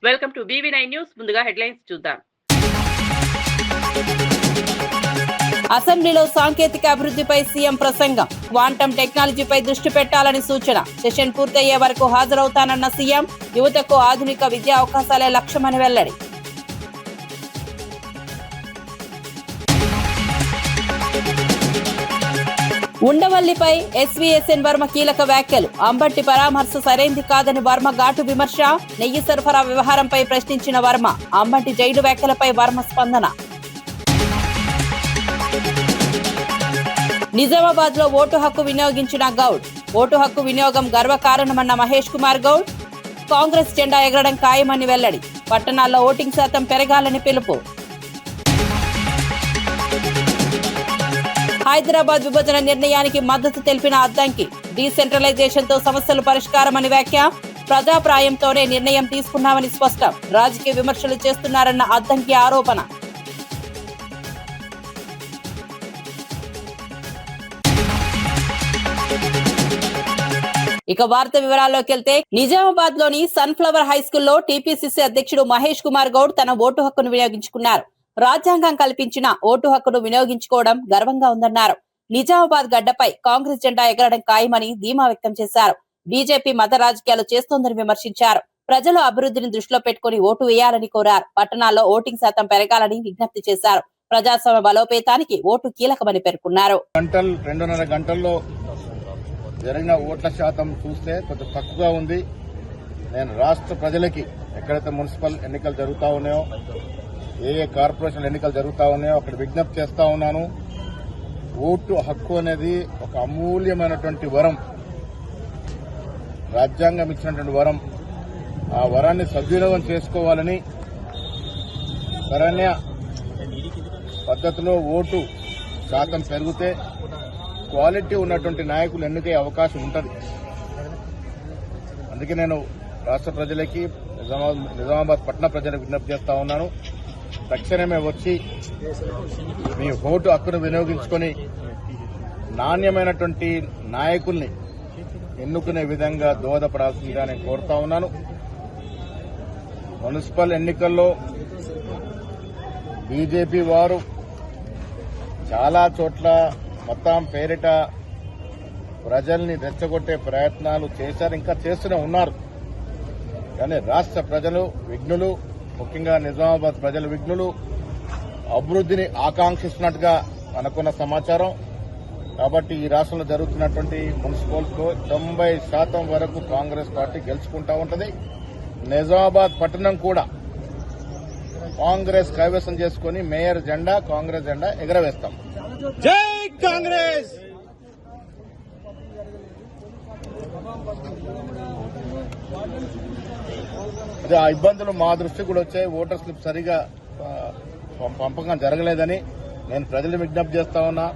Welcome to BV9 news. ముందుగా headlines చూద్దాం. అసెంబ్లీలో సాంకేతిక అభివృద్ధిపై సీఎం ప్రసంగం. క్వాంటం టెక్నాలజీపై దృష్టి పెట్టాలని సూచన. సెషన్ పూర్తయ్యే వరకు హాజరవుతానన్న సీఎం. యువతకు ఆధునిక విద్యా అవకాశాలే లక్ష్యమని వెల్లడి. ఉండవల్లిపై SVSN వర్మ కీలక వ్యాఖ్యలు. అంబట్టి పరామర్శ సరైంది కాదని వర్మ ఘాటు విమర్శ. నెయ్యి సరఫరా వ్యవహారంపై ప్రశ్నించిన వర్మ. అంబట్టి జైలు వ్యాఖ్యలపై వర్మ స్పందన. నిజామాబాద్ లో ఓటు హక్కు వినియోగించిన గౌడ్. ఓటు హక్కు వినియోగం గర్వకారణమన్న మహేష్ కుమార్ గౌడ్. కాంగ్రెస్ జెండా ఎగరడం ఖాయమని వెల్లడి. పట్టణాల్లో ఓటింగ్ శాతం పెరగాలని పిలుపు. హైదరాబాద్ విభజన నిర్ణయానికి మద్దతు తెలిపిన అద్దంకి. డీసెంట్రలైజేషన్ తో సమస్యలు పరిష్కారమని వ్యాఖ్య. ప్రజాప్రాయంతోనే నిర్ణయం తీసుకున్నామని స్పష్టం. రాజకీయ విమర్శలు చేస్తున్నారన్న అద్దంకి ఆరోపణ. ఇక వార్త వివరాల్లోకి వెళ్తే, నిజామాబాద్ లోని సన్ఫ్లవర్ హై స్కూల్లో TPCC అధ్యక్షుడు మహేష్ కుమార్ గౌడ్ తన ఓటు హక్కును వినియోగించుకున్నారు. రాజ్యాంగం కల్పించిన ఓటు హక్కును వినియోగించుకోవడం గర్వంగా ఉందన్నారు. నిజామాబాద్ గడ్డపై కాంగ్రెస్ జెండా ఎగరడం ఖాయమని ధీమా వ్యక్తం చేశారు. బీజేపీ మత రాజకీయాలు చేస్తోందని విమర్శించారు. ప్రజలు అభివృద్ధిని దృష్టిలో పెట్టుకుని ఓటు వేయాలని కోరారు. పట్టణాల్లో ఓటింగ్ శాతం పెరగాలని విజ్ఞప్తి చేశారు. ప్రజాస్వామ్య బలోపేతానికి ఓటు కీలకమని పేర్కొన్నారు. 2.5 గంటల్లో జరిగిన ఓట్ల శాతం చూస్తే కొంచెం తక్కువగా ఉంది. నేను రాష్ట్ర ప్రజలకి ఎక్కడైతే మున్సిపల్ ఎన్నికలు జరుగుతూ ఉన్నాయో, ఏ కార్పొరేషన్ ఎన్నికలు జరుగుతూ ఉన్నాయో అక్కడ విజ్ఞప్తి చేస్తా ఉన్నాను. ఓటు హక్కు అనేది ఒక అమూల్యమైనటువంటి వరం, రాజ్యాంగం ఇచ్చినటువంటి వరం. ఆ వరాన్ని సద్వినియోగం చేసుకోవాలని, సరైన పద్ధతిలో ఓటు శాతం పెరిగితే క్వాలిటీ ఉన్నటువంటి నాయకులు ఎన్నికే అవకాశం ఉంటుంది. అందుకే నేను రాష్ట్ర ప్రజలకి, నిజామాబాద్ పట్టణ ప్రజలకు విజ్ఞప్తి చేస్తా ఉన్నాను. తక్షణమే వచ్చి మీ ఓటు హక్కును వినియోగించుకొని నాణ్యమైనటువంటి నాయకుల్ని ఎన్నుకునే విధంగా దోహదపడాల్సిందిగా నేను కోరుతా ఉన్నాను. మున్సిపల్ ఎన్నికల్లో బీజేపీ వారు చాలా చోట్ల మొత్తం పేరిట ప్రజల్ని రెచ్చగొట్టే ప్రయత్నాలు చేశారు, ఇంకా చేస్తూనే ఉన్నారు. కానీ రాష్ట్ర ప్రజలు విఘ్నులు, ముఖ్యంగా నిజామాబాద్ ప్రజల విఘ్నులు, అభివృద్ధిని ఆకాంక్షిస్తున్నట్టుగా మనకున్న సమాచారం. కాబట్టి ఈ రాష్ట్రంలో జరుగుతున్నటువంటి మున్సిపల్స్లో 90% వరకు కాంగ్రెస్ పార్టీ గెలుచుకుంటా ఉంటుంది. నిజామాబాద్ పట్టణం కూడా కాంగ్రెస్ కైవసం చేసుకుని మేయర్ జెండా, కాంగ్రెస్ జెండా ఎగరవేస్తాం. జై కాంగ్రెస్. అదే ఆ ఇబ్బందులు మా దృష్టికి కూడా వచ్చాయి. ఓటర్ స్లిప్ సరిగా పంపకం జరగలేదని నేను ప్రజలు విజ్ఞప్తి చేస్తా ఉన్నా.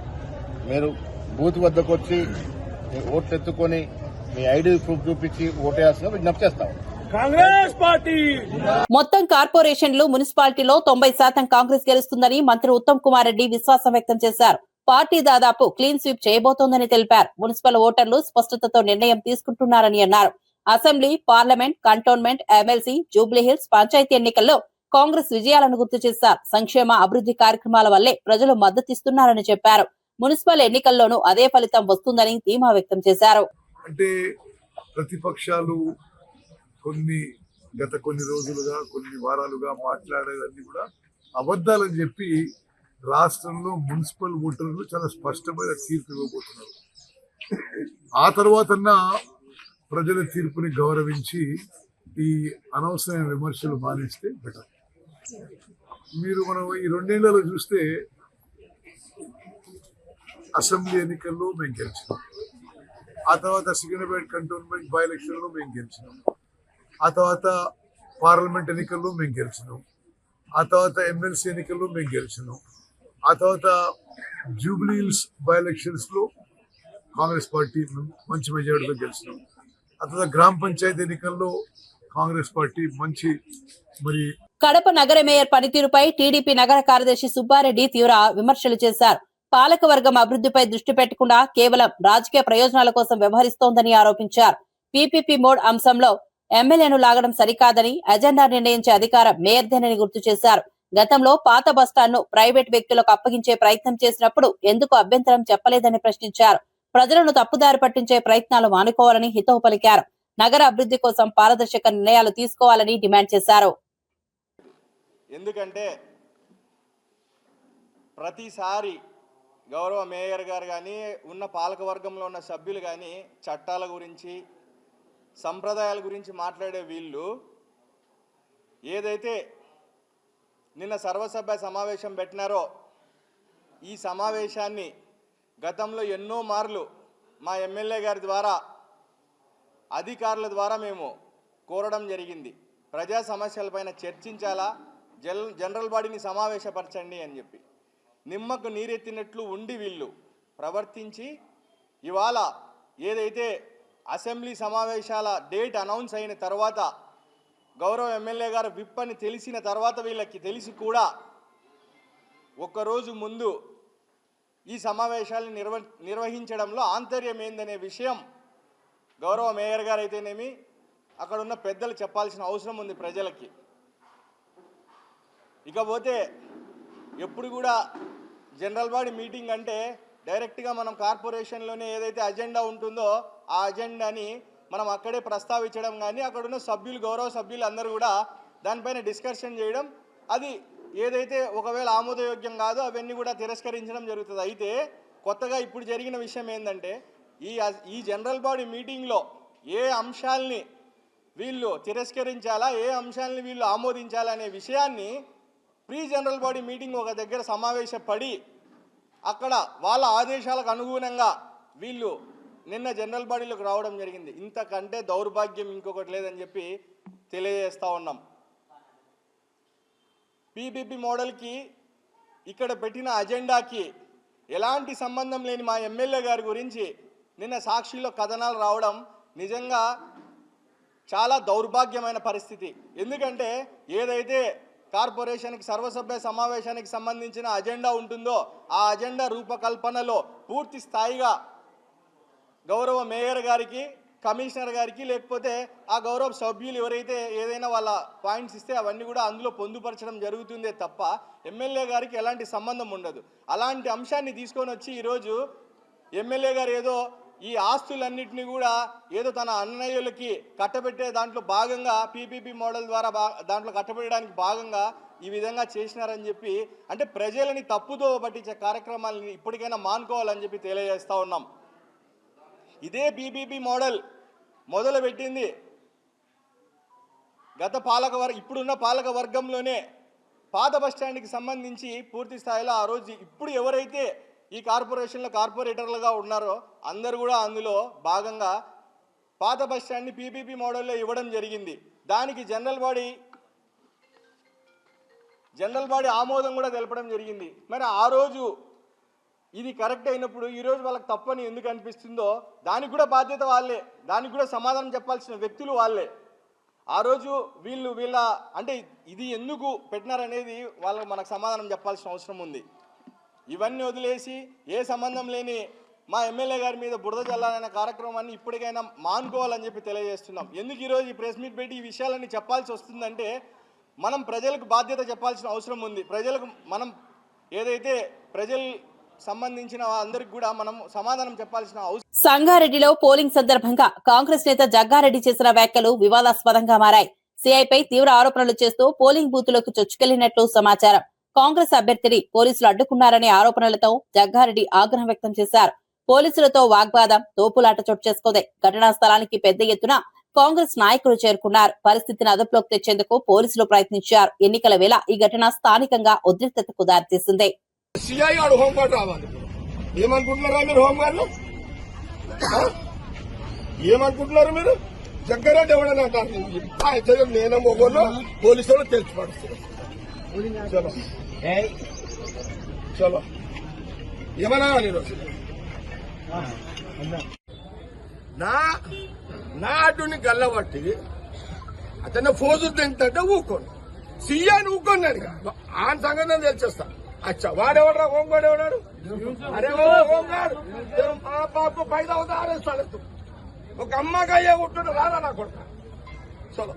మీరు బూత్ వద్దకు వచ్చి మీ ఓట్లు ఎత్తుకొని మీ ఐడి ప్రూఫ్ చూపించి ఓటేయాల్సిన విజ్ఞప్తి చేస్తాం. కాంగ్రెస్ పార్టీ మొత్తం కార్పొరేషన్లు, మున్సిపాలిటీలో 90% కాంగ్రెస్ గెలుస్తుందని మంత్రి ఉత్తమ్ కుమార్ రెడ్డి విశ్వాసం వ్యక్తం చేశారు. పార్టీ దాదాపు క్లీన్ స్వీప్ చేయబోతోందని తెలిపారు. మున్సిపల్ ఓటర్లు స్పష్టతతో నిర్ణయం తీసుకుంటున్నారని అన్నారు. Assembly, parliament, cantonment, MLC, Jubilee Hills పంచాయతీ ఎన్నికల్లో కాంగ్రెస్ విజయాలను గుర్తు చేశారు. సంక్షేమ అభివృద్ధి కార్యక్రమాల వల్లే ప్రజలు మద్దతిస్తున్నారని చెప్పారు. మున్సిపల్ ఎన్నికల్లోనూ అదే ఫలితం వస్తుందని ధీమా వ్యక్తం చేశారు. అంటే ప్రతిపక్షాలు గత కొన్ని రోజులుగా, కొన్ని వారాలుగా మాట్లాడేదన్నీ కూడా అబద్దాలని చెప్పి రాష్ట్రంలో మున్సిపల్ ఓటర్లు చాలా స్పష్టమైన తీర్పు ఇవ్వబోతున్నారు. ఆ తర్వాతన్నా ప్రజల తీర్పుని గౌరవించి ఈ అనవసరమైన విమర్శలు మానేస్తే బెటర్. మనం ఈ 2 ఏళ్లలో చూస్తే అసెంబ్లీ ఎన్నికల్లో మేము గెలిచినాం, ఆ తర్వాత సికింద్రాబాద్ కంటోన్మెంట్ బై ఎలక్షన్లో మేము గెలిచినాం, ఆ తర్వాత పార్లమెంట్ ఎన్నికల్లో మేము గెలిచినాం, ఆ తర్వాత ఎమ్మెల్సీ ఎన్నికల్లో మేము గెలిచినాం, ఆ తర్వాత జూబ్లీహిల్స్ బై ఎలక్షన్స్ లో కాంగ్రెస్ పార్టీ మంచి మెజారిటీతో గెలిచినాం, ఆ తర్వాత గ్రామ పంచాయతీ ఎన్నికల్లో కాంగ్రెస్ పార్టీ మంచి కడప నగర మేయర్ పనితీరుపై టీడీపీ నగర కార్యదర్శి సుబ్బారెడ్డి తీవ్ర విమర్శలు చేశారు. పాలకవర్గం అభివృద్ధిపై దృష్టి పెట్టకుండా కేవలం రాజకీయ ప్రయోజనాల కోసం వ్యవహరిస్తోందని ఆరోపించారు. పీపీపీ మోడ్ అంశంలో ఎమ్మెల్యేను లాగడం సరికాదని అజెండా నిర్ణయించే అధికారం మేయర్దేనని గుర్తు చేశారు. గతంలో పాత బస్టాండ్ను ప్రైవేట్ వ్యక్తులకు అప్పగించే ప్రయత్నం చేసినప్పుడు ఎందుకు అభ్యంతరం చెప్పలేదని ప్రశ్నించారు. ప్రజలను తప్పుదారి పట్టించే ప్రయత్నాలు మానుకోవాలని హితవు పలికారు. నగర అభివృద్ధి కోసం పారదర్శక నిర్ణయాలు తీసుకోవాలని డిమాండ్ చేశారు. ఎందుకంటే ప్రతిసారి గౌరవ మేయర్ గారు కానీ ఉన్న పాలకవర్గంలో ఉన్న సభ్యులు కానీ చట్టాల గురించి సంప్రదాయాల గురించి మాట్లాడే వీళ్ళు ఏదైతే నిన్న సర్వసభ్య సమావేశం పెట్టినారో ఈ సమావేశాన్ని గతంలో ఎన్నో మార్లు మా ఎమ్మెల్యే గారి ద్వారా అధికారుల ద్వారా మేము కోరడం జరిగింది. ప్రజా సమస్యలపైన చర్చించాలా, జనరల్ బాడీని సమావేశపరచండి అని చెప్పి. నిమ్మకు నీరెత్తినట్లు ఉండి వీళ్ళు ప్రవర్తించి ఇవాళ ఏదైతే అసెంబ్లీ సమావేశాల డేట్ అనౌన్స్ అయిన తర్వాత గౌరవ ఎమ్మెల్యే గారు విప్ అని తెలిసిన తర్వాత వీళ్ళకి తెలిసి కూడా ఒక్కరోజు ముందు ఈ సమావేశాలను నిర్వహించడంలో ఆంతర్యం ఏందనే విషయం గౌరవ మేయర్ గారు అయితేనేమి అక్కడ ఉన్న పెద్దలు చెప్పాల్సిన అవసరం ఉంది ప్రజలకి. ఇకపోతే ఎప్పుడు కూడా జనరల్ బాడీ మీటింగ్ అంటే డైరెక్ట్గా మనం కార్పొరేషన్లోనే ఏదైతే అజెండా ఉంటుందో ఆ అజెండాని మనం అక్కడే ప్రస్తావించడం కానీ అక్కడున్న సభ్యులు గౌరవ సభ్యులు అందరూ కూడా దానిపైన డిస్కషన్ చేయడం, అది ఏదైతే ఒకవేళ ఆమోదయోగ్యం కాదో అవన్నీ కూడా తిరస్కరించడం జరుగుతుంది. అయితే కొత్తగా ఇప్పుడు జరిగిన విషయం ఏంటంటే ఈ జనరల్ బాడీ మీటింగ్లో ఏ అంశాలని వీళ్ళు తిరస్కరించాలా, ఏ అంశాలని వీళ్ళు ఆమోదించాలా అనే విషయాన్ని ప్రీ జనరల్ బాడీ మీటింగ్ ఒక దగ్గర సమావేశపడి అక్కడ వాళ్ళ ఆదేశాలకు అనుగుణంగా వీళ్ళు నిన్న జనరల్ బాడీలోకి రావడం జరిగింది. ఇంతకంటే దౌర్భాగ్యం ఇంకొకటి లేదని చెప్పి తెలియజేస్తూ ఉన్నాం. పీపీపీ మోడల్కి ఇక్కడ పెట్టిన అజెండాకి ఎలాంటి సంబంధం లేని మా ఎమ్మెల్యే గారి గురించి నిన్న సాక్షిలో కథనాలు రావడం నిజంగా చాలా దౌర్భాగ్యమైన పరిస్థితి. ఎందుకంటే ఏదైతే కార్పొరేషన్కి సర్వసభ్య సమావేశానికి సంబంధించిన అజెండా ఉంటుందో ఆ అజెండా రూపకల్పనలో పూర్తి స్థాయిగా గౌరవ మేయర్ గారికి, కమిషనర్ గారికి, లేకపోతే ఆ గౌరవ సభ్యులు ఎవరైతే ఏదైనా వాళ్ళ పాయింట్స్ ఇస్తే అవన్నీ కూడా అందులో పొందుపరచడం జరుగుతుందే తప్ప ఎమ్మెల్యే గారికి ఎలాంటి సంబంధం ఉండదు. అలాంటి అంశాన్ని తీసుకొని వచ్చి ఈరోజు ఎమ్మెల్యే గారు ఏదో ఈ ఆస్తులన్నింటినీ కూడా ఏదో తన అన్నయ్యలకి కట్టబెట్టే దాంట్లో భాగంగా పీపీపీ మోడల్ ద్వారా దాంట్లో కట్టబెట్టడానికి భాగంగా ఈ విధంగా చేసినారని చెప్పి, అంటే ప్రజలని తప్పుదో పట్టించే కార్యక్రమాలని ఇప్పటికైనా మానుకోవాలని చెప్పి తెలియజేస్తూ ఉన్నాం. ఇదే పీపీపీ మోడల్ మొదలుపెట్టింది గత ఇప్పుడున్న పాలక వర్గంలోనే. పాత బస్టాండ్కి సంబంధించి పూర్తి స్థాయిలో ఆ రోజు ఇప్పుడు ఎవరైతే ఈ కార్పొరేషన్లో కార్పొరేటర్లుగా ఉన్నారో అందరూ కూడా అందులో భాగంగా పాత బస్టాండ్ని పీపీపీ మోడల్లో ఇవ్వడం జరిగింది. దానికి జనరల్ బాడీ ఆమోదం కూడా తెలపడం జరిగింది. మరి ఆ రోజు ఇది కరెక్ట్ అయినప్పుడు ఈరోజు వాళ్ళకి తప్పని ఎందుకు అనిపిస్తుందో దానికి కూడా బాధ్యత వాళ్ళే, దానికి కూడా సమాధానం చెప్పాల్సిన వ్యక్తులు వాళ్ళే. ఆ రోజు వీళ్ళ అంటే ఇది ఎందుకు పెట్టినారనేది వాళ్ళకి మనకు సమాధానం చెప్పాల్సిన అవసరం ఉంది. ఇవన్నీ వదిలేసి ఏ సంబంధం లేని మా ఎమ్మెల్యే గారి మీద బురద చల్లాలనే కార్యక్రమాన్ని ఇప్పటికైనా మానుకోవాలని చెప్పి తెలియజేస్తున్నాం. ఎందుకు ఈరోజు ఈ ప్రెస్ మీట్ పెట్టి ఈ విషయాలన్నీ చెప్పాల్సి వస్తుందంటే మనం ప్రజలకు బాధ్యత చెప్పాల్సిన అవసరం ఉంది. ప్రజలకు మనం ఏదైతే ప్రజలు సంబంధించిన అందరికి కూడా మనం సమాధానం చెప్పాల్సిన అవసరం. సంగారెడ్డిలో పోలింగ్ సందర్భంగా కాంగ్రెస్ నేత జగ్గారెడ్డి చేసిన వ్యాఖ్యలు వివాదాస్పదంగా మారాయి. సిఐపై తీవ్ర ఆరోపణలు చేస్తూ పోలింగ్ బూతులకు చొచ్చుకెళ్లినట్లు సమాచారం. కాంగ్రెస్ అభ్యర్థిని పోలీసులు అడ్డుకున్నారనే ఆరోపణలతో జగ్గారెడ్డి ఆగ్రహం వ్యక్తం చేశారు. పోలీసులతో వాగ్వాదం, తోపులాట చోటు చేసుకుంది. ఘటనా స్థలానికి పెద్ద ఎత్తున కాంగ్రెస్ నాయకులు చేరుకున్నారు. పరిస్థితిని అదుపులోకి తెచ్చేందుకు పోలీసులు ప్రయత్నించారు. ఎన్నికల వేళ ఈ ఘటన స్థానికంగా ఉద్రిక్తతకు దారితీసింది. ఏమనుకుంటున్నారు మీరు? జగ్గారెడ్డి ఎవడన్నా అంటారు, నేనే మొగోళ్ళు పోలీసులు తెలిసి పడుతున్నారు. చలో ఏమన్నా ఈరోజు నా అడ్డుని గల్లబట్టి అతను ఫోజు తింటే ఊకోండి, సీఎని ఊకోండి. ఆయన సంగతి నేను తెలిసేస్తా. అచ్చా వాడెవడరా హోంగాడు ఎవడాడు? అరే హోంగాడు మా పాప 5,000 అరెస్ట్. ఒక అమ్మగా అయ్యే ఉంటుండే రాదా నా కొడుకు? చలో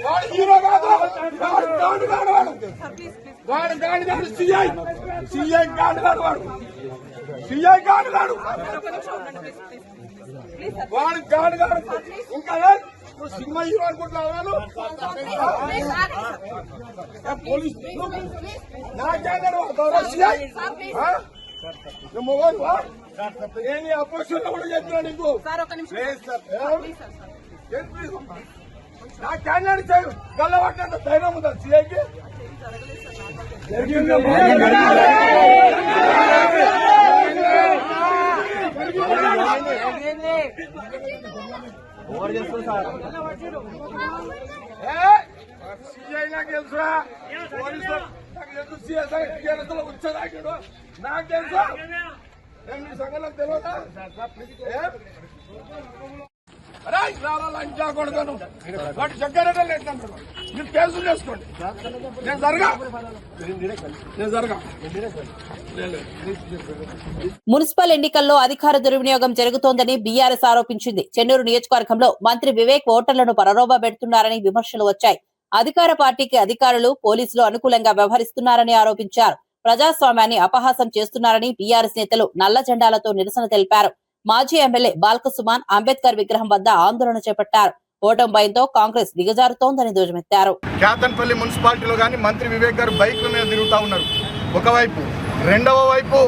వాడు హీరో కాదు, వాడు గాండు కాడు, వాడు గాండు కాడు, సిఐ గాండు కాడు, సిఐ గాండు కాడు, వాడు గాండు కాడు. ఇంకా నువ్వు సినిమా హీరో అనుకుంటున్నావు, పోలీసు నాకేంటారు సిఐ మొబైల్ నేను అపోజిషన్ కూడా చెప్తున్నా నీకు. నా క్యాండిడేట్ గల్లబట్టినంత ధైర్యం ఉందా సిఐకి? సిఐ నాకు తెలుసురా, పోలీసు నాకు తెలుసు, సిఐ వచ్చేదాడు నాకు తెలుసు. నీ సంగతి తెలియదా? లంచా కొడతాను వాటి జగ్గారెడ్డి లేదంటారు. మీరు కేసులు చేసుకోండి, నేను జరగా. మున్సిపల్ ఎన్నికల్లో అధికార దుర్వినియోగం జరుగుతోందని బీఆర్ఎస్ ఆరోపించింది. చెన్నూరు నియోజకవర్గంలో మంత్రి వివేక్ ఓటర్లను పరరోబా పెడుతున్నారని విమర్శలు వచ్చాయి. అధికార పార్టీకి అధికారులు, పోలీసులు అనుకూలంగా వ్యవహరిస్తున్నారని ఆరోపించారు. ప్రజాస్వామ్యాన్ని అపహాసం చేస్తున్నారని బీఆర్ఎస్ నేతలు నల్ల జెండాలతో నిరసన తెలిపారు. మాజీ ఎమ్మెల్యే బాల్కసుమాన్ అంబేద్కర్ విగ్రహం వద్ద ఆందోళన చేపట్టారు. ఓటమి భయంతో కాంగ్రెస్ దిగజారుతోందని ధ్వజమెత్తారు. కేతన్పల్లి మున్సిపాలిటీలో గాని మంత్రి వివేక్ గారు బైక్ల మీద తిరుగుతా ఉన్నారు ఒకవైపు, రెండవ వైపు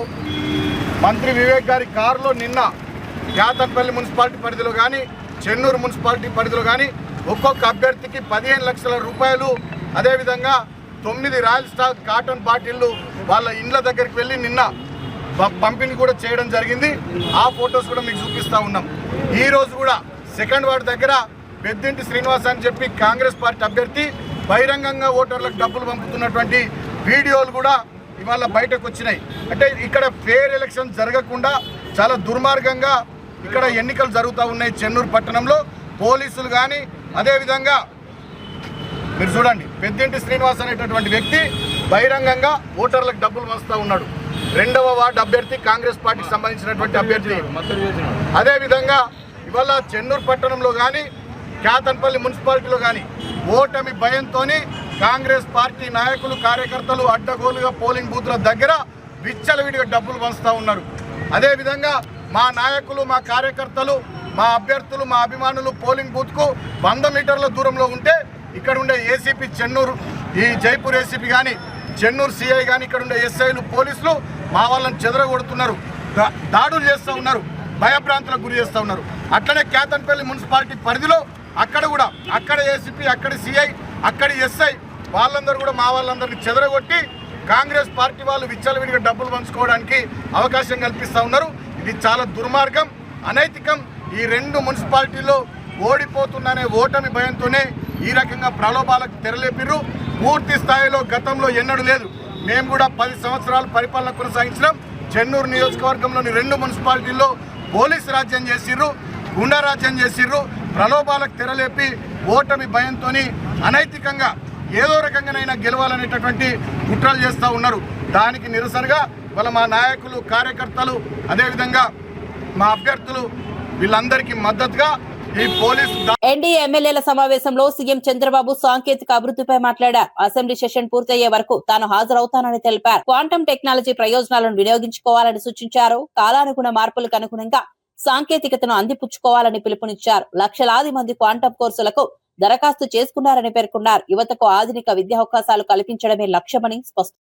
మంత్రి వివేక్ గారి కారులో నిన్న కేతన్పల్లి మున్సిపాలిటీ పరిధిలో గాని, చెన్నూరు మున్సిపాలిటీ పరిధిలో గాని ఒక్కొక్క అభ్యర్థికి 15 లక్షల రూపాయలు, అదేవిధంగా 9 రాయల్ స్టార్ కాటన్ బాటిళ్లు వాళ్ళ ఇండ్ల దగ్గరికి వెళ్ళి నిన్న పంపిణీ కూడా చేయడం జరిగింది. ఆ ఫొటోస్ కూడా మీకు చూపిస్తా ఉన్నాం. ఈ రోజు కూడా సెకండ్ వార్డు దగ్గర పెద్దింటి శ్రీనివాస్ అని చెప్పి కాంగ్రెస్ పార్టీ అభ్యర్థి బహిరంగంగా ఓటర్లకు డబ్బులు పంపుతున్నటువంటి వీడియోలు కూడా ఇవాళ బయటకు వచ్చినాయి. అంటే ఇక్కడ ఫేర్ ఎలక్షన్ జరగకుండా చాలా దుర్మార్గంగా ఇక్కడ ఎన్నికలు జరుగుతూ ఉన్నాయి. చెన్నూరు పట్టణంలో పోలీసులు కానీ, అదేవిధంగా మీరు చూడండి పెద్దింటి శ్రీనివాస్ అనేటటువంటి వ్యక్తి బహిరంగంగా ఓటర్లకు డబ్బులు పంచుతూ ఉన్నాడు. రెండవ వార్డు అభ్యర్థి కాంగ్రెస్ పార్టీకి సంబంధించినటువంటి అభ్యర్థి. అదేవిధంగా ఇవాళ చెన్నూరు పట్టణంలో కానీ, కేతన్పల్లి మున్సిపాలిటీలో కానీ ఓటమి భయంతో కాంగ్రెస్ పార్టీ నాయకులు, కార్యకర్తలు అడ్డగోలుగా పోలింగ్ బూత్ల దగ్గర విచ్చలవిడిగా డబ్బులు పంచుతూ ఉన్నారు. అదేవిధంగా మా నాయకులు, మా కార్యకర్తలు, మా అభ్యర్థులు, మా అభిమానులు పోలింగ్ బూత్కు 100 మీటర్ల దూరంలో ఉంటే ఇక్కడ ఉండే ఏసీపీ చెన్నూరు, ఈ జైపూర్ ఏసీపీ కానీ, చెన్నూరు సిఐ కానీ, ఇక్కడ ఉండే ఎస్ఐలు, పోలీసులు మా వాళ్ళని చెదరగొడుతున్నారు, దాడులు చేస్తూ ఉన్నారు, భయభ్రాంతులకు గురి చేస్తూ ఉన్నారు. అట్లనే కేతన్పల్లి మున్సిపాలిటీ పరిధిలో అక్కడ కూడా అక్కడ ఏసీపీ, అక్కడ సిఐ, అక్కడ ఎస్ఐ వాళ్ళందరూ కూడా మా వాళ్ళందరినీ చెదరగొట్టి కాంగ్రెస్ పార్టీ వాళ్ళు విచ్చలవిడిగా డబ్బులు పంచుకోవడానికి అవకాశం కల్పిస్తూ ఉన్నారు. ఇది చాలా దుర్మార్గం, అనైతికం. ఈ 2 మున్సిపాలిటీల్లో ఓడిపోతుందనే ఓటమి భయంతోనే ఈ రకంగా ప్రలోభాలకు తెరలేపిర్రు. పూర్తి స్థాయిలో గతంలో ఎన్నడూ లేదు. మేము కూడా 10 సంవత్సరాలు పరిపాలన కొనసాగించినాం. చెన్నూరు నియోజకవర్గంలోని 2 మున్సిపాలిటీల్లో పోలీసు రాజ్యం చేసిర్రు, గుండా రాజ్యం చేసిర్రు. ప్రలోభాలకు తెరలేపి ఓటమి భయంతో అనైతికంగా ఏదో రకంగానైనా గెలవాలనేటటువంటి కుట్రలు చేస్తూ ఉన్నారు. దానికి నిరసనగా వాళ్ళ మా నాయకులు, కార్యకర్తలు, అదేవిధంగా మా అభ్యర్థులు వీళ్ళందరికీ మద్దతుగా ఈ పోలీసు ఎన్డీఏ ఎమ్మెల్యేల సమావేశంలో సీఎం చంద్రబాబు సాంకేతిక అభివృద్ధిపై మాట్లాడారు. అసెంబ్లీ సెషన్ పూర్తయ్యే వరకు తాను హాజరవుతానని తెలిపారు. క్వాంటం టెక్నాలజీ ప్రయోజనాలను వినియోగించుకోవాలని సూచించారు. కాలానుగుణ మార్పులకు అనుగుణంగా సాంకేతికతను అందిపుచ్చుకోవాలని పిలుపునిచ్చారు. లక్షలాది మంది క్వాంటం కోర్సులకు దరఖాస్తు చేసుకున్నారని పేర్కొన్నారు. యువతకు ఆధునిక విద్యావకాశాలు కల్పించడమే లక్ష్యమని స్పష్టం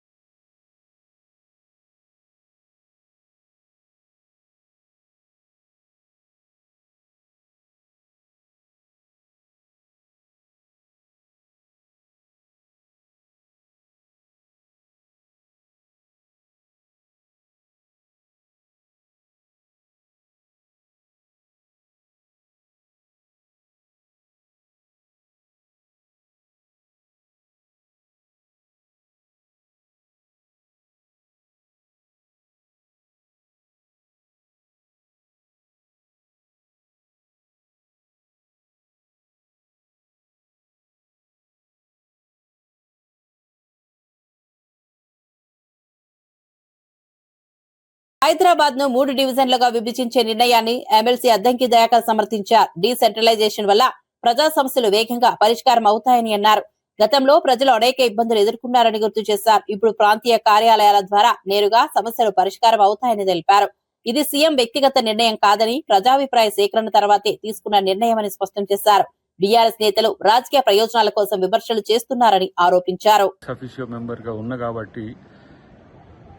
హైదరాబాద్ ను 3 డివిజన్లుగా విభజించే నిర్ణయాన్ని ఎమ్మెల్సీ అద్దంకి దయాకర్ సమర్థించారు. డీసెంట్రలైజేషన్ వల్ల ప్రజా సమస్యలు వేగంగా పరిష్కారం అవుతాయని అన్నారు. గతంలో ప్రజలు అనేక ఇబ్బందులు ఎదుర్కొన్నారని గుర్తు చేశారు. ఇప్పుడు ప్రాంతీయ కార్యాలయాల ద్వారా నేరుగా సమస్యలు పరిష్కారం అవుతాయని తెలిపారు. ఇది సీఎం వ్యక్తిగత నిర్ణయం కాదని ప్రజాభిప్రాయ సేకరణ తర్వాతే తీసుకున్న నిర్ణయమని స్పష్టం చేశారు. బీఆర్ఎస్ నేతలు రాజకీయ ప్రయోజనాల కోసం విమర్శలు చేస్తున్నారని ఆరోపించారు.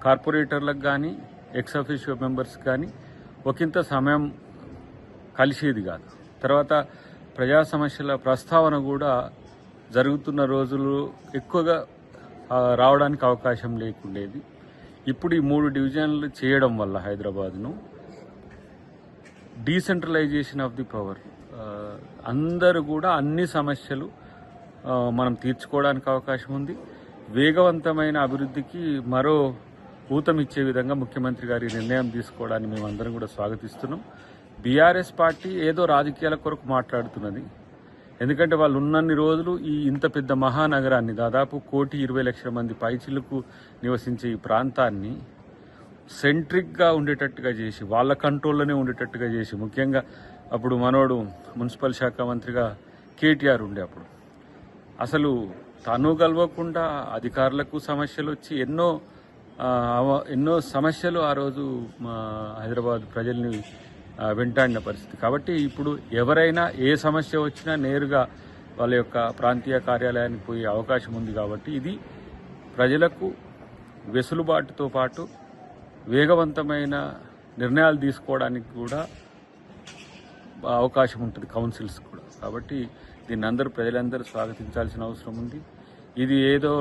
కార్పొరేటర్లకు కానీ ఎక్స్ అఫీషియో మెంబర్స్ కానీ ఒకంత సమయం కలిసేది కాదు. తర్వాత ప్రజా సమస్యల ప్రస్తావన కూడా జరుగుతున్న రోజులు ఎక్కువగా రావడానికి అవకాశం లేకుండేది. ఇప్పుడు ఈ 3 డివిజన్లు చేయడం వల్ల హైదరాబాద్ను డీసెంట్రలైజేషన్ ఆఫ్ ది పవర్, అందరూ కూడా అన్ని సమస్యలు మనం తీర్చుకోవడానికి అవకాశం ఉంది. వేగవంతమైన అభివృద్ధికి మరో ఊతమిచ్చే విధంగా ముఖ్యమంత్రి గారి నిర్ణయం తీసుకోవడాన్ని మేమందరం కూడా స్వాగతిస్తున్నాం. బీఆర్ఎస్ పార్టీ ఏదో రాజకీయాల కొరకు మాట్లాడుతున్నది. ఎందుకంటే వాళ్ళు ఉన్నన్ని రోజులు ఈ ఇంత పెద్ద మహానగరాన్ని, దాదాపు 1,20,00,000 మంది పైచిలకు నివసించే ఈ ప్రాంతాన్ని సెంట్రిక్గా ఉండేటట్టుగా చేసి, వాళ్ళ కంట్రోల్లోనే ఉండేటట్టుగా చేసి, ముఖ్యంగా అప్పుడు మనోడు మున్సిపల్ శాఖ మంత్రిగా కేటీఆర్ ఉండే, అప్పుడు అసలు తను కలవకుండా అధికారులకు సమస్యలు వచ్చి ఎన్నో సమస్యలు ఆ రోజు హైదరాబాద్ ప్రజల్ని వెంటాడిన పరిస్థితి. కాబట్టి ఇప్పుడు ఎవరైనా ఏ సమస్య వచ్చినా నేరుగా వాళ్ళ యొక్క ప్రాంతీయ కార్యాలయానికి పోయే అవకాశం ఉంది. కాబట్టి ఇది ప్రజలకు వెసులుబాటుతో పాటు వేగవంతమైన నిర్ణయాలు తీసుకోవడానికి కూడా అవకాశం ఉంటుంది, కౌన్సిల్స్ కూడా. కాబట్టి దీన్ని ప్రజలందరూ స్వాగతించాల్సిన అవసరం ఉంది. ఇది ఏదో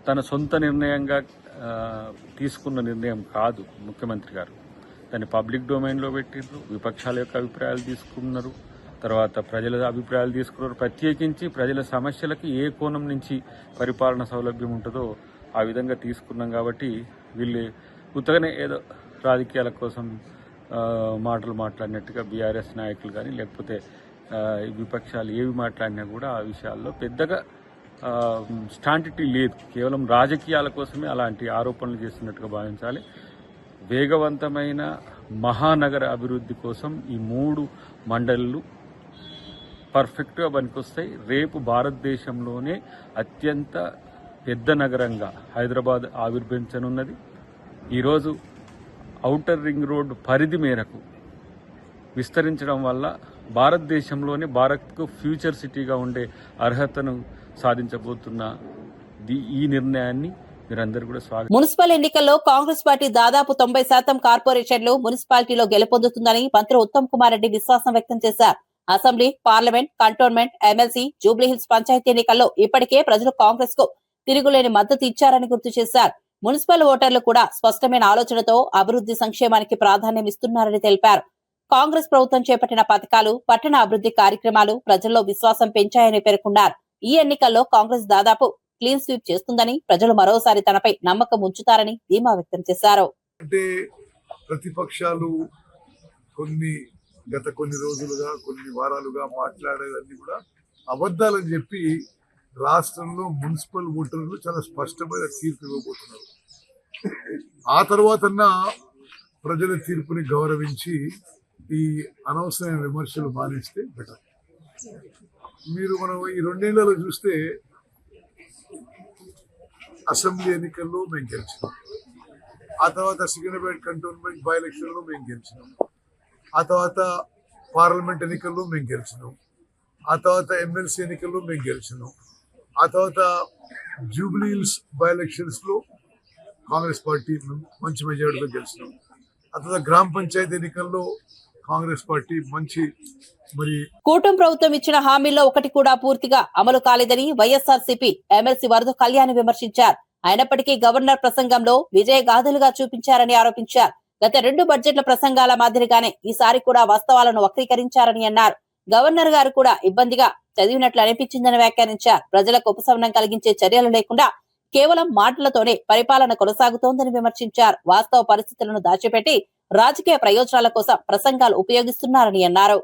తన సొంత నిర్ణయంగా తీసుకున్న నిర్ణయం కాదు. ముఖ్యమంత్రి గారు దాన్ని పబ్లిక్ డొమైన్లో పెట్టిండ్రు, విపక్షాల యొక్క అభిప్రాయాలు తీసుకున్నారు, తర్వాత ప్రజల అభిప్రాయాలు తీసుకున్నారు. ప్రత్యేకించి ప్రజల సమస్యలకు ఏ కోణం నుంచి పరిపాలన సౌలభ్యం ఉంటుందో ఆ విధంగా తీసుకున్నాం. కాబట్టి వీళ్ళు ఉత్తగానే ఏదో రాజకీయాల కోసం మాటలు మాట్లాడినట్టుగా బీఆర్ఎస్ నాయకులు కానీ లేకపోతే విపక్షాలు ఏవి మాట్లాడినా కూడా ఆ విషయాల్లో పెద్దగా స్టాంటిటీ లేదు. కేవలం రాజకీయాల కోసమే అలాంటి ఆరోపణలు చేస్తున్నట్టుగా భావించాలి. వేగవంతమైన మహానగర అభివృద్ధి కోసం ఈ 3 మండళ్ళు పర్ఫెక్ట్గా పనికొస్తాయి. రేపు భారతదేశంలోనే అత్యంత పెద్ద నగరంగా హైదరాబాద్ ఆవిర్భవించనున్నది. ఈరోజు ఔటర్ రింగ్ రోడ్ పరిధి మేరకు విస్తరించడం వల్ల భారతదేశంలోనే భారత్కు ఫ్యూచర్ సిటీగా ఉండే అర్హతను సాధించబోతున్న ఈ నిర్ణయాన్ని మీరందరూ కూడా స్వాగతం. మున్సిపల్ ఎన్నికల్లో కాంగ్రెస్ పార్టీ దాదాపు 90% కార్పొరేషన్లు మున్సిపాలిటీలో గెలుపొందుతుందని మంత్రి ఉత్తమ్ కుమార్ రెడ్డి విశ్వాసం వ్యక్తం చేశారు. Assembly, parliament, cantonment, MLC, Jubilee Hills పంచాయతీ ఎన్నికల్లో ఇప్పటికే ప్రజలు కాంగ్రెస్ కు తిరుగులేని మద్దతు ఇచ్చారని గుర్తు చేశారు. మున్సిపల్ ఓటర్లు కూడా స్పష్టమైన ఆలోచనతో అభివృద్ధి సంక్షేమానికి ప్రాధాన్యం ఇస్తున్నారని తెలిపారు. కాంగ్రెస్ ప్రభుత్వం చేపట్టిన పథకాలు, పట్టణ అభివృద్ధి కార్యక్రమాలు ప్రజల్లో విశ్వాసం పెంచాయని పేర్కొన్నారు. ఈ ఎన్నికల్లో కాంగ్రెస్ దాదాపు క్లీన్ స్వీప్ చేస్తుందని, ప్రజలు మరోసారి తనపై నమ్మకం ఉంచుతారని ధీమా వ్యక్తం చేశారు. అంటే ప్రతిపక్షాలు గత కొన్ని రోజులుగా, కొన్ని వారాలుగా మాట్లాడేదన్నీ కూడా అబద్ధాలని చెప్పి రాష్ట్రంలో మున్సిపల్ ఓటర్లు చాలా స్పష్టమైన తీర్పు ఇవ్వబోతున్నారు. ఆ తర్వాతన్నా ప్రజల తీర్పుని గౌరవించి ఈ అనవసరమైన విమర్శలు మానేస్తే బెటర్. మనం ఈ 2 ఏళ్లలో చూస్తే అసెంబ్లీ ఎన్నికల్లో మేము గెలిచినాం, ఆ తర్వాత సికింద్రాబాద్ కంటోన్మెంట్ బై ఎలక్షన్లో మేము గెలిచినాం, ఆ తర్వాత పార్లమెంట్ ఎన్నికల్లో మేము గెలిచినాం, ఆ తర్వాత ఎమ్మెల్సీ ఎన్నికల్లో మేము గెలిచినాం, ఆ తర్వాత జూబ్లీహిల్స్ బై ఎలక్షన్స్ లో కాంగ్రెస్ పార్టీ మంచి మెజారిటీతో గెలిచినాం, ఆ తర్వాత గ్రామ పంచాయతీ ఎన్నికల్లో కాంగ్రెస్ పార్టీ కూటమి ప్రభుత్వం ఇచ్చిన హామీల్లో ఒకటి కూడా పూర్తిగా అమలు కాలేదని వైఎస్ఆర్సీపీ ఎమ్మెల్సీ వరద కళ్యాణ్ విమర్శించారు. అయినప్పటికీ గవర్నర్ ప్రసంగంలో విజయ గాథలుగా చూపించారని ఆరోపించారు. గత 2 బడ్జెట్ల ప్రసంగాల మాదిరిగానే ఈసారి కూడా వాస్తవాలను వక్రీకరించారని అన్నారు. గవర్నర్ గారు కూడా ఇబ్బందిగా చదివినట్లు అనిపించిందని వ్యాఖ్యానించారు. ప్రజలకు ఉపశమనం కలిగించే చర్యలు లేకుండా కేవలం మాటలతోనే పరిపాలన కొనసాగుతోందని విమర్శించారు. వాస్తవ పరిస్థితులను దాచిపెట్టి రాజకీయ ప్రయోజనాల కోసం ప్రసంగాలు ఉపయోగిస్తున్నారని అన్నారు.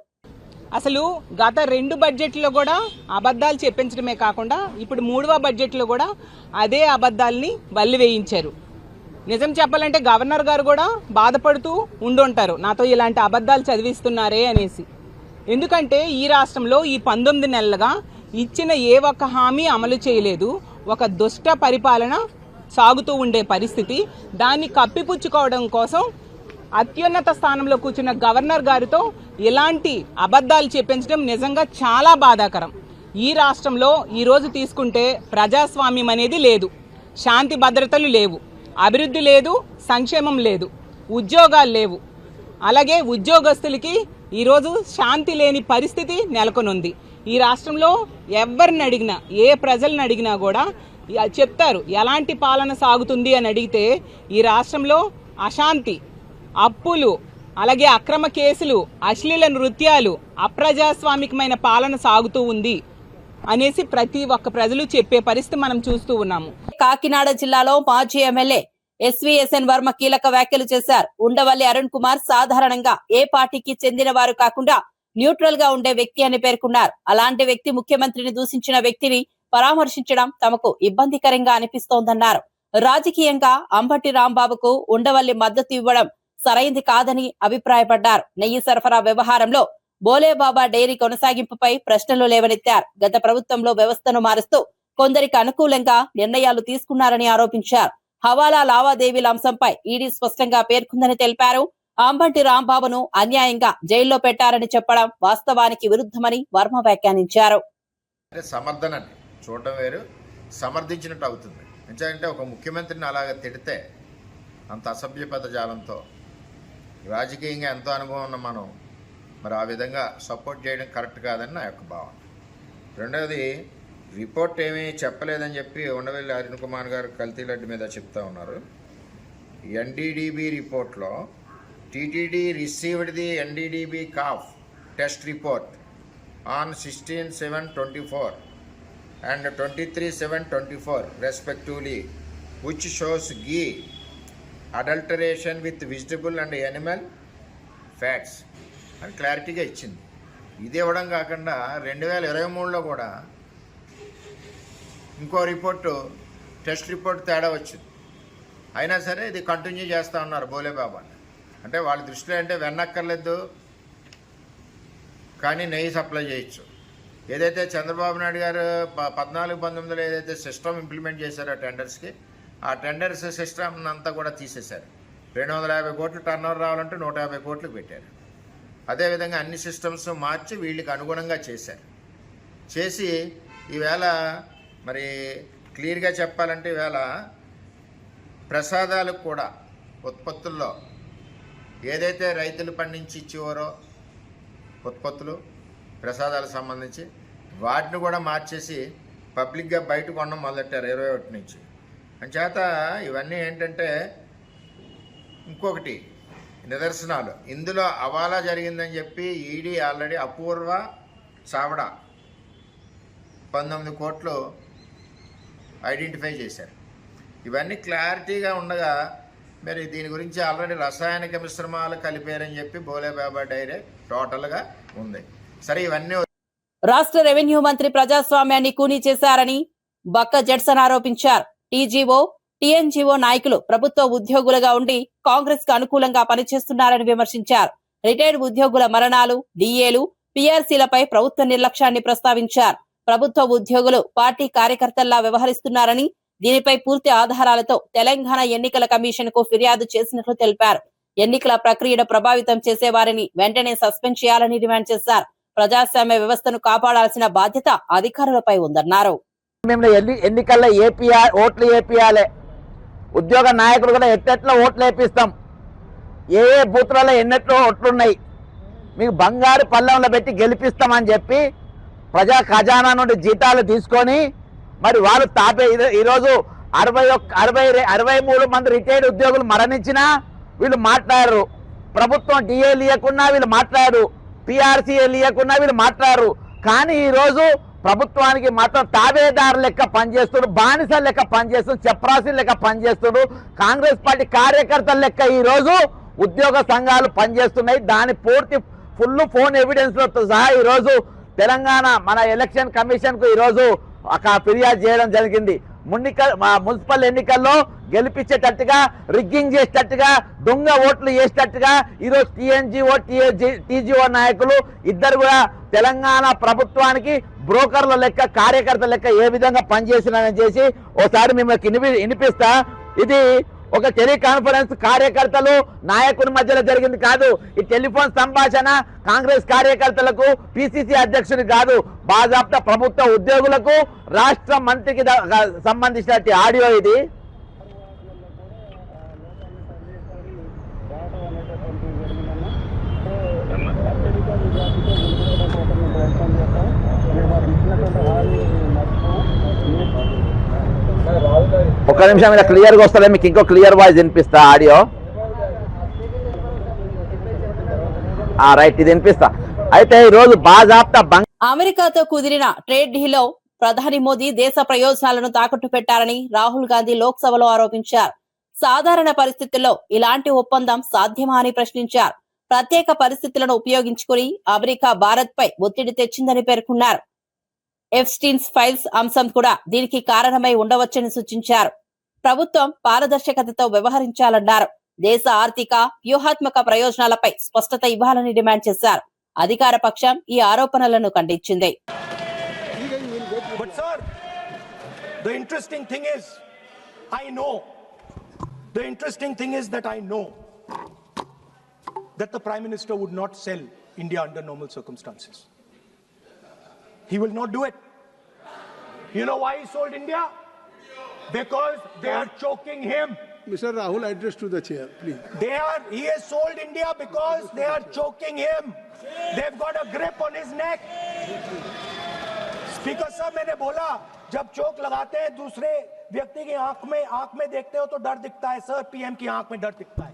అసలు గత 2 బడ్జెట్లో కూడా అబద్ధాలు చెప్పించడమే కాకుండా ఇప్పుడు 3వ బడ్జెట్లో కూడా అదే అబద్ధాలని వల్లి వేయించారు. నిజం చెప్పాలంటే గవర్నర్ గారు కూడా బాధపడుతూ ఉండుంటారు, నాతో ఇలాంటి అబద్ధాలు చదివిస్తున్నారే అనేసి. ఎందుకంటే ఈ రాష్ట్రంలో ఈ 19 నెలలుగా ఇచ్చిన ఏ ఒక్క హామీ అమలు చేయలేదు. ఒక దుష్ట పరిపాలన సాగుతూ ఉండే పరిస్థితి. దాన్ని కప్పిపుచ్చుకోవడం కోసం అత్యున్నత స్థానంలో కూర్చున్న గవర్నర్ గారితో ఇలాంటి అబద్ధాలు చెప్పించడం నిజంగా చాలా బాధాకరం. ఈ రాష్ట్రంలో ఈరోజు తీసుకుంటే ప్రజాస్వామ్యం అనేది లేదు, శాంతి భద్రతలు లేవు, అభివృద్ధి లేదు, సంక్షేమం లేదు, ఉద్యోగాలు లేవు. అలాగే ఉద్యోగస్తులకి ఈరోజు శాంతి లేని పరిస్థితి నెలకొనుంది. ఈ రాష్ట్రంలో ఎవరిని అడిగినా, ఏ ప్రజలను అడిగినా కూడా చెప్తారు ఎలాంటి పాలన సాగుతుంది అని అడిగితే ఈ రాష్ట్రంలో అశాంతి, అప్పులు, అలాగే అక్రమ కేసులు, అశ్లీల నృత్యాలు, అప్రజాస్వామికమైన పాలన సాగుతూ ఉంది అనేసి ప్రతి ఒక్క ప్రజలు చెప్పే పరిస్థితి మనం చూస్తూ ఉన్నాము. కాకినాడ జిల్లాలో మాజీ ఎమ్మెల్యే ఎస్వీఎస్ఎన్ వర్మ కీలక వ్యాఖ్యలు చేశారు. ఉండవల్లి అరుణ్ కుమార్ సాధారణంగా ఏ పార్టీకి చెందిన వారు కాకుండా న్యూట్రల్ గా ఉండే వ్యక్తి అని పేర్కొన్నారు. అలాంటి వ్యక్తి ముఖ్యమంత్రిని దూషించిన వ్యక్తిని పరామర్శించడం తమకు ఇబ్బందికరంగా అనిపిస్తోందన్నారు. రాజకీయంగా అంబటి రాంబాబుకు ఉండవల్లి మద్దతు ఇవ్వడం సరైంది కాదని అభిప్రాయపడ్డారు. నెయ్యి సరఫరా వ్యవహారంలో బోలేబాబా డైరీ కొనసాగింపుపై ప్రశ్నలు లేవనెత్తారు. గత ప్రభుత్వంలో వ్యవస్థను మారుస్తూ కొందరికి అనుకూలంగా నిర్ణయాలు తీసుకున్నారని ఆరోపించారు. హవాలా లావాదేవీల అంశంపై ఈడీ స్పష్టంగా పేర్కొందని తెలిపారు. అంబటి రాంబాబును అన్యాయంగా జైల్లో పెట్టారని చెప్పడం వాస్తవానికి విరుద్ధమని వర్మ వ్యాఖ్యానించారు. సమర్థన చూడటం వేరు, సమర్థించినట్టు అవుతుంది. ఎందుకంటే ఒక ముఖ్యమంత్రిని అలాగ తిడితే అంత అసభ్య పదజాలంతో రాజకీయంగా ఎంతో అనుభవం ఉన్న మనం మరి ఆ విధంగా సపోర్ట్ చేయడం కరెక్ట్ కాదని నా యొక్క భావన. రెండవది, రిపోర్ట్ ఏమీ చెప్పలేదని చెప్పి ఉండవల్లి అరుణ్ కుమార్ గారు కల్తీ లడ్డు మీద చెప్తా ఉన్నారు. ఎన్డీడీబీ రిపోర్ట్లో TTD received the NDDB calf test report on 16/7/24 and 23/7/24 respectively, which shows ghee adulteration with vegetable and animal fats అని క్లారిటీగా ఇచ్చింది. ఇది ఇవ్వడం కాకుండా 2023లో కూడా ఇంకో రిపోర్టు టెస్ట్ రిపోర్ట్ తేడా వచ్చింది. అయినా సరే ఇది కంటిన్యూ చేస్తూ ఉన్నారు బోలేబాబా. అంటే వాళ్ళ దృష్టిలో అంటే వెన్నక్కర్లేదు కానీ నెయ్యి సప్లై చేయొచ్చు. ఏదైతే చంద్రబాబు నాయుడు గారు 14-19లో ఏదైతే సిస్టమ్ ఇంప్లిమెంట్ చేశారో టెండర్స్కి, ఆ టెండర్స్ సిస్టమ్ అంతా కూడా తీసేశారు. 250 కోట్లు టర్న్ ఓవర్ రావాలంటే 150 కోట్లకు పెట్టారు. అదేవిధంగా అన్ని సిస్టమ్స్ మార్చి వీళ్ళకి అనుగుణంగా చేశారు. చేసి ఈవేళ మరి క్లియర్గా చెప్పాలంటే ఈవేళ ప్రసాదాలకు కూడా ఉత్పత్తుల్లో ఏదైతే రైతులు పండించి ఇచ్చేవారో ఉత్పత్తులు ప్రసాదాలకు సంబంధించి వాటిని కూడా మార్చేసి పబ్లిక్గా బయట కొనడం మొదలెట్టారు 21 నుంచి. అంచేత ఇవన్నీ ఏంటంటే ఇంకొకటి నిదర్శనాలు. ఇందులో అవాలా జరిగిందని చెప్పి ఈడీ ఆల్రెడీ అపూర్వ చావడా 19 కోట్లు ఐడెంటిఫై చేశారు. ఇవన్నీ క్లారిటీగా ఉండగా మరి దీని గురించి ఆల్రెడీ రసాయనిక మిశ్రమాలు కలిపారని చెప్పి బోలేబాబా డైరీ టోటల్గా ఉంది. సరే, ఇవన్నీ రాష్ట్ర రెవెన్యూ మంత్రి ప్రజాస్వామ్యాన్ని కూనీ చేశారని బక్క జడ్సన్ ఆరోపించారు. టీజీఓ, టీఎన్జీఓ నాయకులు ప్రభుత్వ ఉద్యోగులుగా ఉండి కాంగ్రెస్ కు అనుకూలంగా పనిచేస్తున్నారని విమర్శించారు. రిటైర్డ్ ఉద్యోగుల మరణాలు, డిఏలు, పీఆర్సీలపై ప్రభుత్వ నిర్లక్ష్యాన్ని ప్రస్తావించారు. ప్రభుత్వ ఉద్యోగులు పార్టీ కార్యకర్తల్లా వ్యవహరిస్తున్నారని, దీనిపై పూర్తి ఆధారాలతో తెలంగాణ ఎన్నికల కమిషన్ కు ఫిర్యాదు చేసినట్లు తెలిపారు. ఎన్నికల ప్రక్రియను ప్రభావితం చేసే వారిని వెంటనే సస్పెండ్ చేయాలని డిమాండ్ చేశారు. ప్రజాస్వామ్య వ్యవస్థను కాపాడాల్సిన బాధ్యత అధికారులపై ఉందన్నారు. ఎన్నికల్లో ఓట్లు వేపియాలి, ఉద్యోగ నాయకులు కూడా ఎట్టెట్లో ఓట్లు వేపిస్తాం, ఏ బూత్లలో ఎన్నెట్లో ఓట్లున్నాయి, మీకు బంగారు పళ్ళంలో పెట్టి గెలిపిస్తామని చెప్పి ప్రజా ఖజానా నుండి జీతాలు తీసుకొని మరి వాళ్ళు ఈరోజు 63 మంది రిటైర్డ్ ఉద్యోగులు మరణించినా వీళ్ళు మాట్లాడరు. ప్రభుత్వం డిఏలు ఇవ్వకున్నా వీళ్ళు మాట్లాడరు, పిఆర్సీలు ఇవ్వకున్నా వీళ్ళు మాట్లాడరు. కానీ ఈరోజు ప్రభుత్వానికి మాత్రం తాబేదారు లెక్క పనిచేస్తున్నారు, బానిస లెక్క పనిచేస్తున్నారు, చెప్రాసి లెక్క పనిచేస్తున్నారు. కాంగ్రెస్ పార్టీ కార్యకర్తల లెక్క ఈరోజు ఉద్యోగ సంఘాలు పనిచేస్తున్నాయి. దాని పూర్తి ఫుల్ ఫోన్ ఎవిడెన్స్లతో సహా ఈరోజు తెలంగాణ మన ఎలక్షన్ కమిషన్ కు ఈరోజు ఫిర్యాదు చేయడం జరిగింది. మున్సిపల్ ఎన్నికల్లో గెలిపించేటట్టుగా, రిగ్గింగ్ చేసేటట్టుగా, దొంగ ఓట్లు వేసేటట్టుగా ఈరోజు టీఎన్జిఓ టీజీఓ నాయకులు ఇద్దరు కూడా తెలంగాణ ప్రభుత్వానికి బ్రోకర్ల లెక్క, కార్యకర్తల లెక్క ఏ విధంగా పనిచేసినారని చేసి ఓసారి మిమ్మల్ని వినిపిస్తా. ఇది ఒక టెలికాన్ఫరెన్స్ కార్యకర్తలు నాయకుని మధ్యలో జరిగింది కాదు. ఈ టెలిఫోన్ సంభాషణ కాంగ్రెస్ కార్యకర్తలకు, పిసిసి అధ్యక్షుడికి కాదు, బాజాప్తా ప్రభుత్వ ఉద్యోగులకు, రాష్ట్ర మంత్రికి సంబంధించిన ఆడియో ఇది. ఒక్క నిమిషం ఇలా క్లియర్గా వస్తుంది, మీకు ఇంకో క్లియర్ వాయిస్ వినిపిస్తా ఆడియో. రైట్, ఇది వినిపిస్తా. అయితే ఈ రోజు బాజాప్తా అమెరికాతో కుదిరిన ట్రేడ్ డీల్లో ప్రధాని మోదీ దేశ ప్రయోజనాలను తాకట్టు పెట్టారని రాహుల్ గాంధీ లోక్సభలో ఆరోపించారు. సాధారణ పరిస్థితుల్లో ఇలాంటి ఒప్పందం సాధ్యమా అని ప్రశ్నించారు. ప్రత్యేక పరిస్థితులను ఉపయోగించుకుని అమెరికా భారత్ పై ఒత్తిడి తెచ్చిందని పేర్కొన్నారు. ఎఫ్స్టీన్స్ ఫైల్స్ అంశం కూడా దీనికి కారణమై ఉండవచ్చని సూచించారు. ప్రభుత్వం పారదర్శకతతో వ్యవహరించాలన్నారు. దేశ ఆర్థిక వ్యూహాత్మక ప్రయోజనాలపై స్పష్టత ఇవ్వాలని డిమాండ్ చేశారు. అధికార పక్షం ఈ ఆరోపణలను ఖండించింది. that the Prime Minister would not sell India under normal circumstances. He will not do it. You know why he sold India? Because they are choking him. Mr. Rahul, address to the chair, please. He has sold India because they are choking him. They've got a grip on his neck. Speaker साहब, मैंने बोला जब चोक लगाते हैं दूसरे व्यक्ति की आंख में देखते हो तो डर दिखता है सर, पीएम की आंख में डर दिखता है,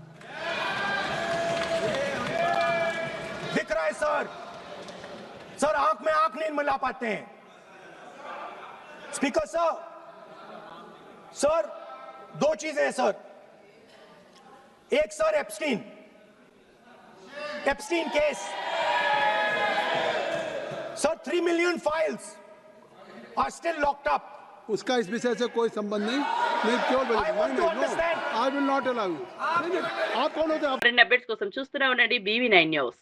दिख रहा है सर आंख में आंख नहीं मिला पाते हैं. स्पीकर सर दो चीजें हैं सर. एक sir Epstein case sir, 3 million files are still locked up. उसका इस विषय से कोई संबंध नहीं. मैं क्यों बोल रहा हूं? I will not allow you. आप कौन होते हैं? మరిన్ని అప్డేట్స్ కోసం చూస్తూనే ఉండండి BV9 న్యూస్.